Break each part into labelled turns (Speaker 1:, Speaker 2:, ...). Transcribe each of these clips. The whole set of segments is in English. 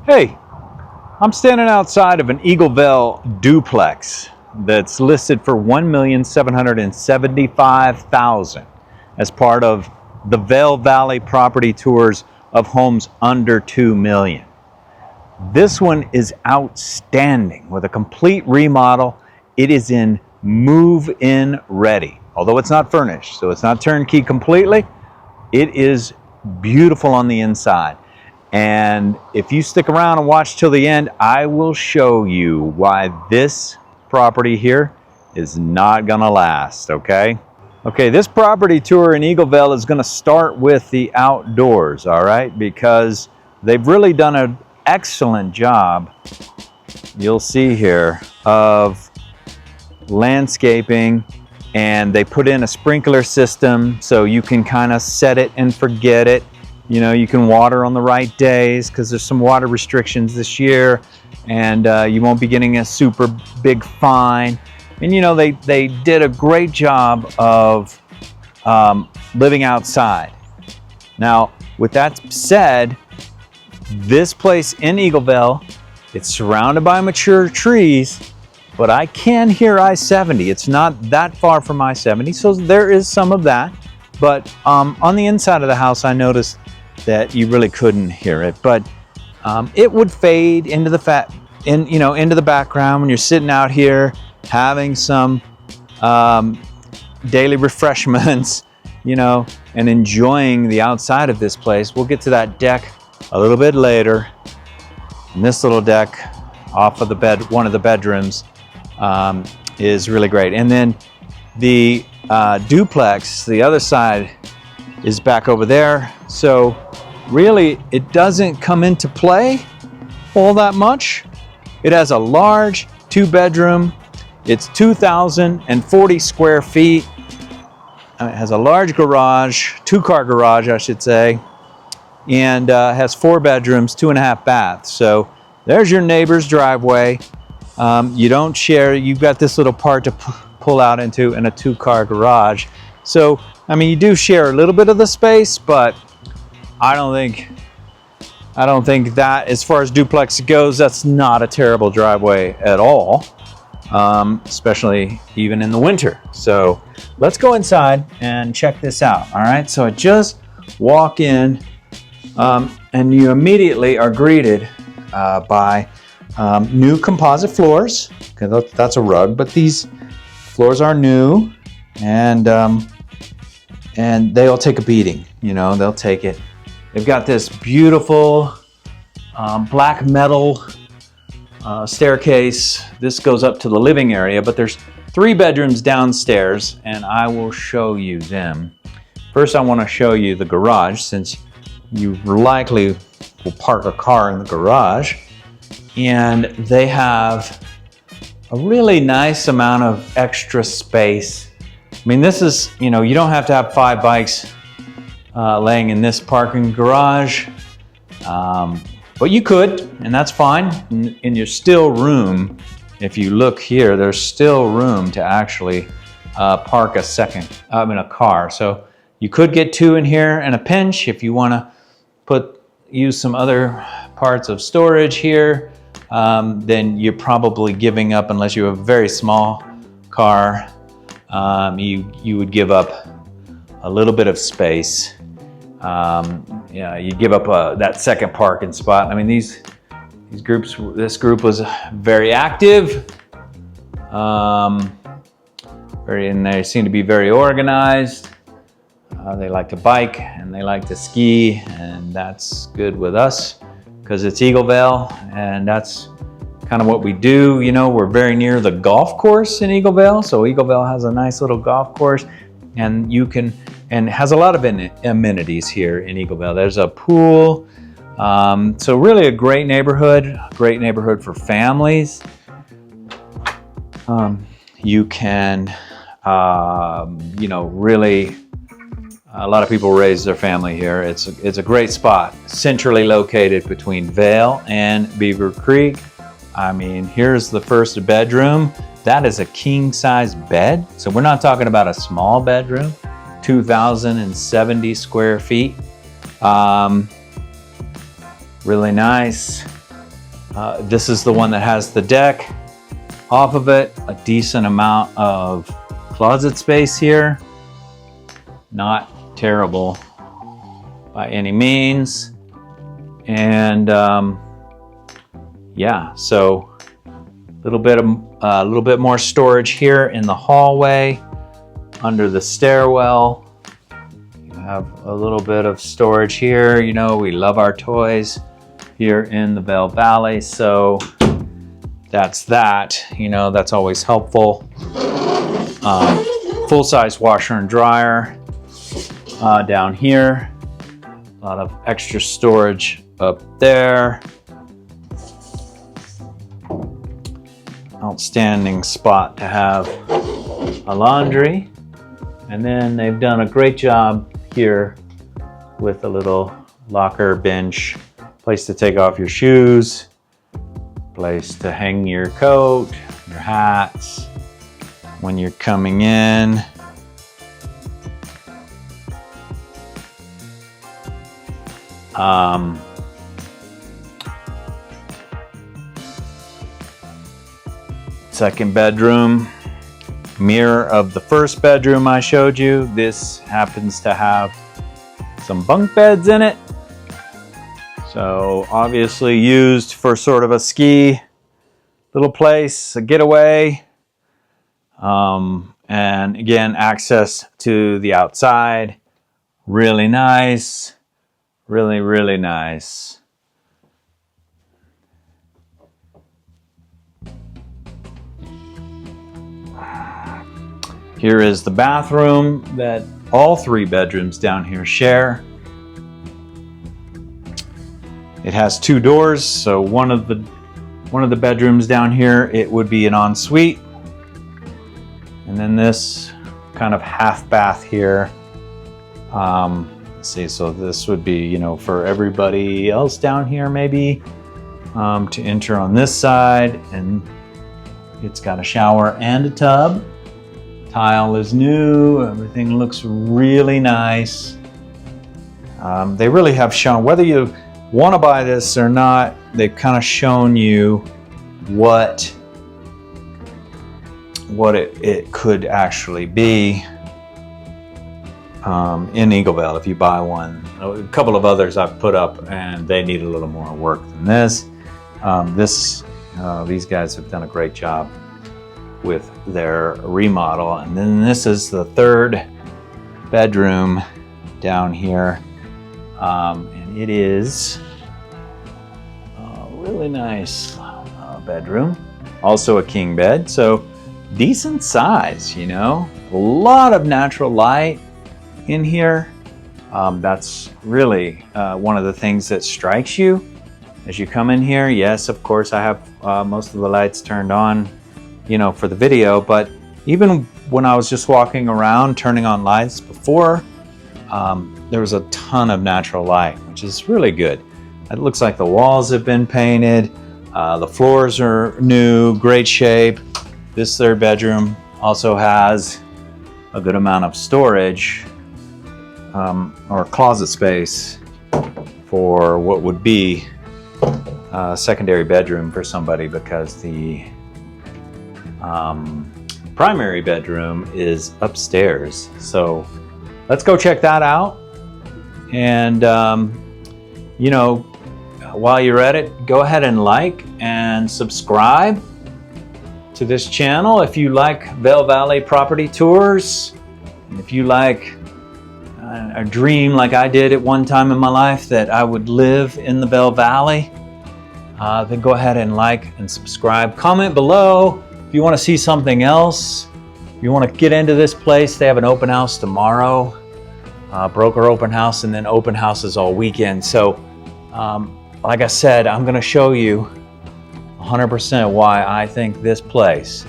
Speaker 1: Hey, I'm standing outside of an Vail duplex that's listed for $1,775,000 as part of the Vail Valley property tours of homes under $2 million. This one is outstanding with a complete remodel. It is in move-in ready. Although it's not furnished, so it's not turnkey completely, it is beautiful on the inside. And if you stick around and watch till the end, I will show you why this property here is not gonna last, okay? Okay, this property tour in Vail is gonna start with the outdoors, all right? Because they've really done an excellent job, you'll see here, of landscaping, and they put in a sprinkler system so you can kind of set it and forget it. You know, you can water on the right days because there's some water restrictions this year, and you won't be getting a super big fine. And you know, they did a great job of living outside. Now, with that said, this place in Vail, it's surrounded by mature trees, but I can hear I-70. It's not that far from I-70, so there is some of that. But on the inside of the house, I noticed that you really couldn't hear it, but it would fade into the into the background when you're sitting out here having some daily refreshments, you know, and enjoying the outside of this place. We'll get to that deck a little bit later. And this little deck off of the bed, one of the bedrooms, is really great. And then the duplex, the other side, is back over there. So really, it doesn't come into play all that much. It has a large 2-bedroom. It's 2,040 square feet. It has a large garage, 2-car garage, I should say, and has 4 bedrooms, 2.5 baths. So there's your neighbor's driveway. You don't share. You've got this little part to pull out into in a 2-car garage. So, I mean, you do share a little bit of the space, but I don't think that, as far as duplex goes, that's not a terrible driveway at all, especially even in the winter. So let's go inside and check this out. All right, so I just walk in, and you immediately are greeted by new composite floors. Okay, that's a rug, but these floors are new, and they'll take a beating. You know, they'll take it. They've got this beautiful black metal staircase. This goes up to the living area, but there's 3 bedrooms downstairs, and I will show you them. First, I want to show you the garage, since you likely will park a car in the garage. And they have a really nice amount of extra space. I mean, this is, you know, you don't have to have 5 bikes laying in this parking garage, but you could, and that's fine. And there's still room. If you look here, there's still room to actually park a car. So you could get 2 in here in a pinch if you want to use some other parts of storage here. Then you're probably giving up, unless you have a very small car, you would give up a little bit of space. Yeah, you give up that second parking spot. I mean, this group was very active, and they seem to be very organized. They like to bike and they like to ski, and that's good with us because it's Vail, and that's kind of what we do. You know, we're very near the golf course in Vail, so Vail has a nice little golf course, and has a lot of amenities here in Vail. There's a pool, so really a great neighborhood for families. You can, you know, really, a lot of people raise their family here. It's a great spot, centrally located between Vail and Beaver Creek. I mean, here's the first bedroom. That is a king-size bed. So we're not talking about a small bedroom. 2,070 square feet. Really nice. This is the one that has the deck off of it. A decent amount of closet space here. Not terrible by any means. And yeah, so a little bit more storage here in the hallway under the stairwell. You have a little bit of storage here. You know, we love our toys here in the Vail Valley, so that's that. You know, that's always helpful. Full-size washer and dryer down here. A lot of extra storage up there. Outstanding spot to have a laundry. And then they've done a great job here with a little locker bench, place to take off your shoes, place to hang your coat, your hats when you're coming in. Second bedroom, mirror of the first bedroom I showed you. This happens to have some bunk beds in it. So obviously used for sort of a ski little place, a getaway. And again, access to the outside. Really nice. Really, really nice. Here is the bathroom that all three bedrooms down here share. It has two doors, so one of the bedrooms down here, it would be an ensuite. And then this kind of half bath here. Let's see, so this would be, you know, for everybody else down here maybe to enter on this side, and it's got a shower and a tub. Tile is new, everything looks really nice. They really have shown, whether you want to buy this or not, they've kind of shown you what it could actually be in Eagle Vale if you buy one. A couple of others I've put up and they need a little more work than this. These guys have done a great job with their remodel. And then this is the third bedroom down here. And it is a really nice bedroom. Also a king bed, so decent size, you know. A lot of natural light in here. That's really one of the things that strikes you as you come in here. Yes, of course, I have most of the lights turned on, you know, for the video, but even when I was just walking around turning on lights before, there was a ton of natural light, which is really good. It looks like the walls have been painted, the floors are new, great shape. This third bedroom also has a good amount of storage or closet space for what would be a secondary bedroom for somebody, because the primary bedroom is upstairs. So let's go check that out. And you know, while you're at it, go ahead and like and subscribe to this channel if you like Vail Valley property tours. And if you like a dream like I did at one time in my life that I would live in the Vail Valley, then go ahead and like and subscribe. Comment below if you want to see something else. If you want to get into this place, they have an open house tomorrow, broker open house, and then open houses all weekend. So like I said, I'm going to show you 100% why I think this place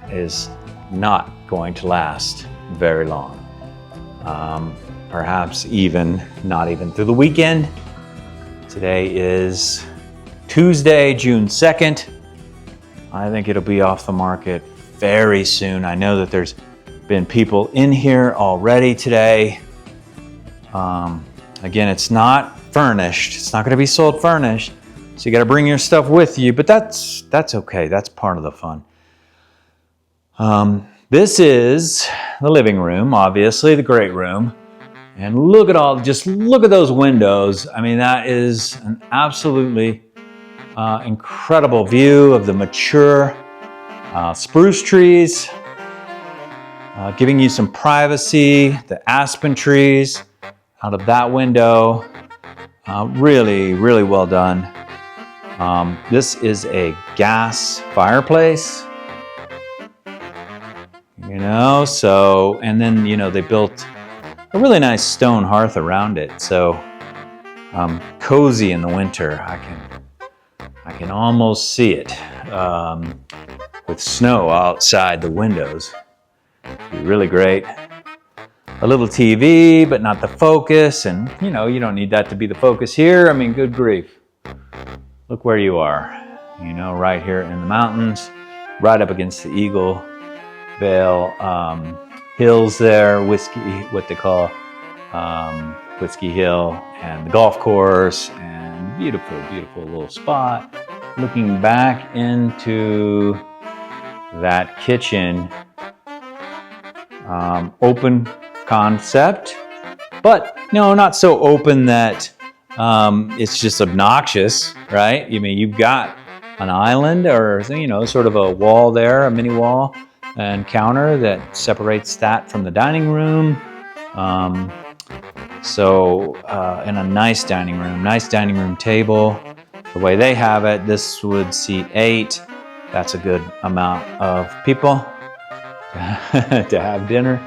Speaker 1: is not going to last very long. Perhaps even not even through the weekend. Today is Tuesday, June 2nd. I think it'll be off the market very soon. I know that there's been people in here already today. Again, it's not furnished. It's not going to be sold furnished. So you got to bring your stuff with you, but that's okay. That's part of the fun. This is the living room, obviously, the great room. And look at just look at those windows. I mean, that is an absolutely incredible view of the mature spruce trees, giving you some privacy, the aspen trees out of that window. Really, really well done. This is a gas fireplace, you know, so, and then, you know, they built a really nice stone hearth around it. So cozy in the winter. I can almost see it with snow outside the windows. Be really great. A little TV, but not the focus. And, you know, you don't need that to be the focus here. I mean, good grief. Look where you are. You know, right here in the mountains, right up against the Eagle Vail hills there, what they call Whiskey Hill, and the golf course, and beautiful, beautiful little spot. Looking back into that kitchen, open concept, but no, not so open that it's just obnoxious, right? I mean, you've got an island or, you know, sort of a wall there, a mini wall and counter that separates that from the dining room. And a nice dining room table. The way they have it, this would seat 8. That's a good amount of people to have dinner.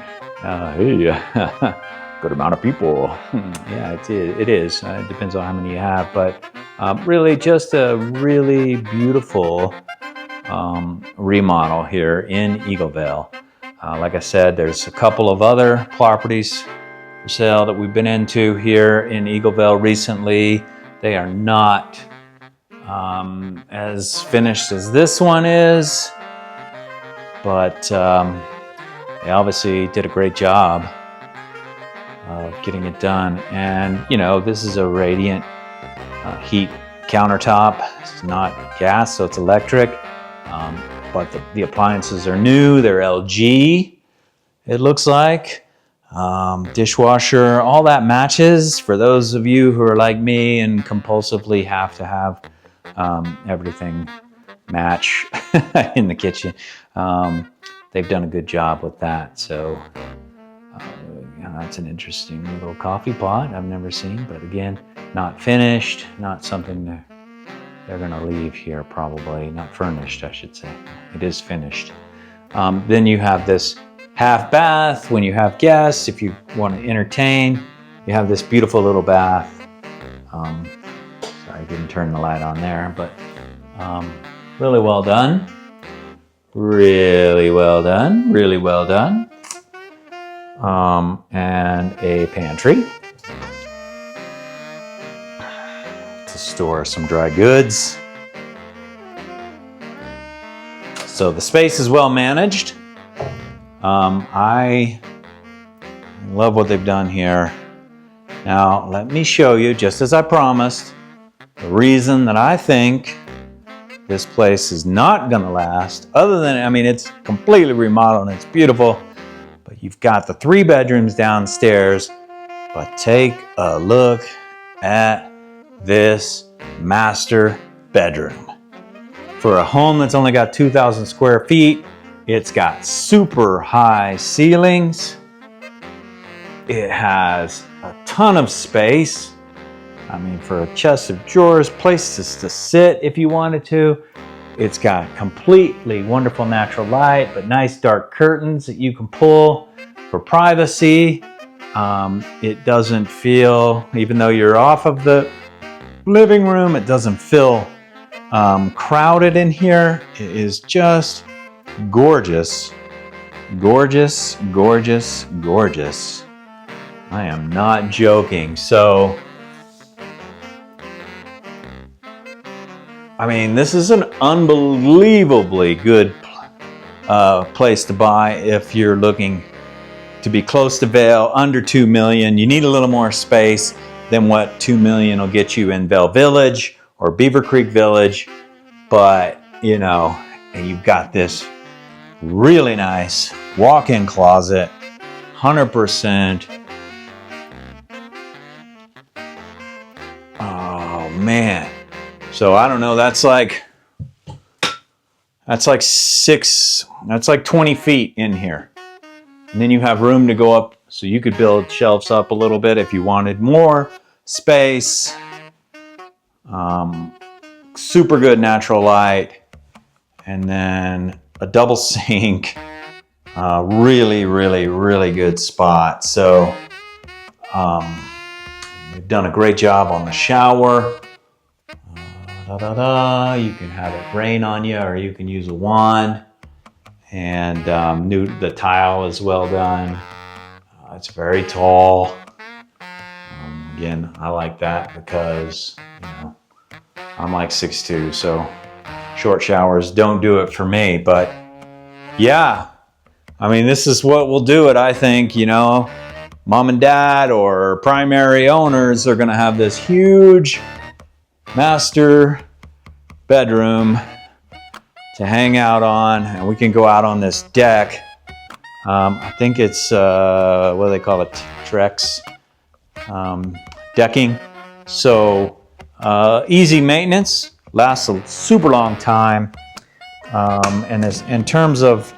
Speaker 1: Good amount of people. Yeah, it is. It depends on how many you have, but really just a really beautiful remodel here in Eagle Vail. Like I said, there's a couple of other properties for sale that we've been into here in Eagle Vail recently. They are not as finished as this one is, but they obviously did a great job of getting it done. And, you know, this is a radiant heat countertop. It's not gas, so it's electric. But the appliances are new. They're LG, it looks like. Dishwasher, all that matches. For those of you who are like me and compulsively have to have everything match in the kitchen, they've done a good job with that. So that's an interesting little coffee pot I've never seen. But again, not finished, not something that they're going to leave here probably. Not furnished, I should say. It is finished. Then you have this half bath when you have guests. If you want to entertain, you have this beautiful little bath. Sorry, I didn't turn the light on there, but really well done. Really well done. Really well done. And a pantry to store some dry goods. So the space is well managed. I love what they've done here. Now, let me show you, just as I promised, the reason that I think this place is not going to last, other than, I mean, it's completely remodeled and it's beautiful, but you've got the 3 bedrooms downstairs. But take a look at this master bedroom. For a home that's only got 2,000 square feet, it's got super high ceilings. It has a ton of space. I mean, for a chest of drawers, places to sit if you wanted to. It's got completely wonderful natural light, but nice dark curtains that you can pull for privacy. It doesn't feel, even though you're off of the living room, it doesn't feel crowded in here. It is just gorgeous. Gorgeous, gorgeous, gorgeous. I am not joking. So, I mean, this is an unbelievably good place to buy if you're looking to be close to Vail, under $2 million. You need a little more space than what $2 million will get you in Vail Village or Beaver Creek Village, but you know, and you've got this really nice walk-in closet, 100%. Oh man. So I don't know, that's like 20 feet in here. And then you have room to go up, so you could build shelves up a little bit if you wanted more space. Super good natural light. And then a double sink. Really, really, really good spot. So we've done a great job on the shower. You can have it rain on you, or you can use a wand. And the tile is well done. It's very tall. Again, I like that because, you know, I'm like 6'2", so short showers don't do it for me. But yeah, I mean, this is what will do it, I think. You know, mom and dad or primary owners are gonna have this huge master bedroom to hang out on, and we can go out on this deck. I think it's what do they call it, Trex decking. So easy maintenance, lasts a super long time. And in terms of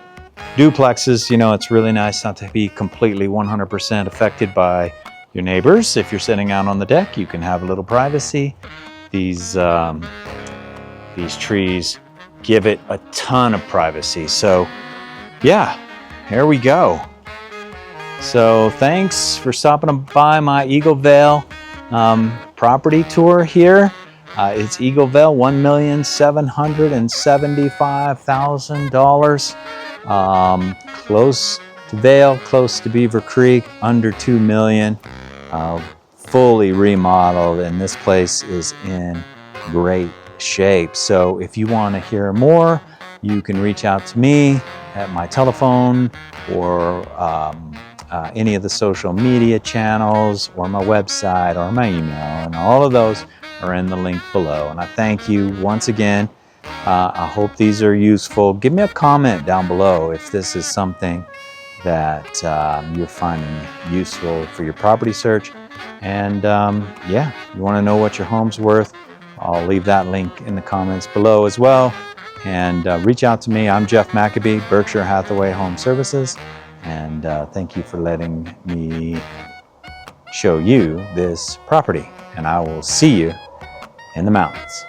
Speaker 1: duplexes, you know, it's really nice not to be completely 100% affected by your neighbors. If you're sitting out on the deck, you can have a little privacy. These trees give it a ton of privacy. So yeah, here we go. So thanks for stopping by my Eagle Vail property tour here. It's Eagle Vail, $1,775,000. Close to Vail, close to Beaver Creek, under $2 million. Fully remodeled, and this place is in great shape. So if you want to hear more, you can reach out to me at my telephone or any of the social media channels or my website or my email, and all of those are in the link below. And I thank you once again. I hope these are useful. Give me a comment down below if this is something that you're finding useful for your property search. And yeah, you want to know what your home's worth, I'll leave that link in the comments below as well. And reach out to me. I'm Jeff McAbee, Berkshire Hathaway Home Services. And thank you for letting me show you this property. And I will see you in the mountains.